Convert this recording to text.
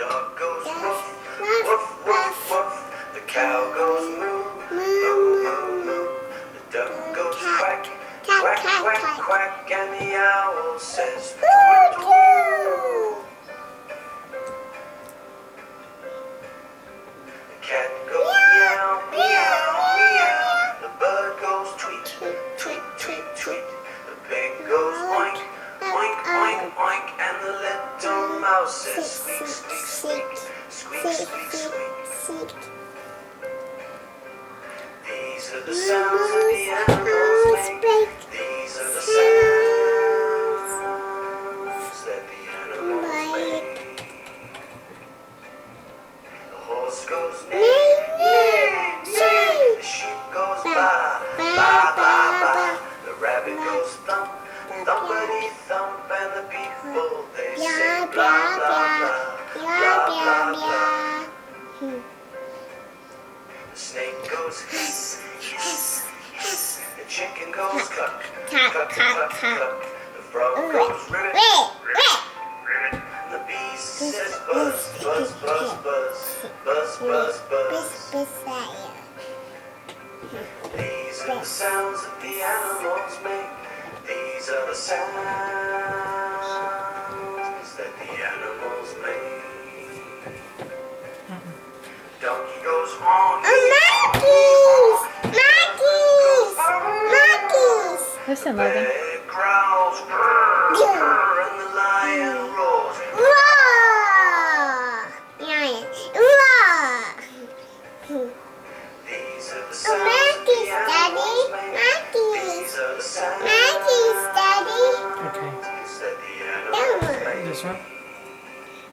dog goes woof, woof, woof, woof. The cow goes moo, moo, moo, moo. The duck goes quack, quack, quack, quack. And the owl says toot-toot. The cat goes meow, meow, meow. The bird goes tweet, tweet, tweet, tweet. The pig goes oink, oink, oink, oink. And the little mouse says squeak, squeak, squeak, squeak, squeak, squeak. These are the sounds that the animals make. These are the sounds that the animals make. The horse goes neigh, neigh, neigh. The sheep goes baa, baa, baa, baa. The rabbit goes thump, thumpity thump. And the people, they say blah, blah, blah, blah, blah, blah. The snake goes hiss, hiss, hiss. The chicken goes cluck, cluck, cluck, cluck. The frog goes ribbit, ribbit, ribbit. The bee says buzz, buzz, buzz, buzz, buzz, buzz, buzz. These are the sounds that the animals make. These are the sounds that the animals make. Donkey goes on. Listen, Logan. Bear growls, grrr, grrr, and the lion roars. These are the sounds that the animals make. These are the sounds that the animals make. This one?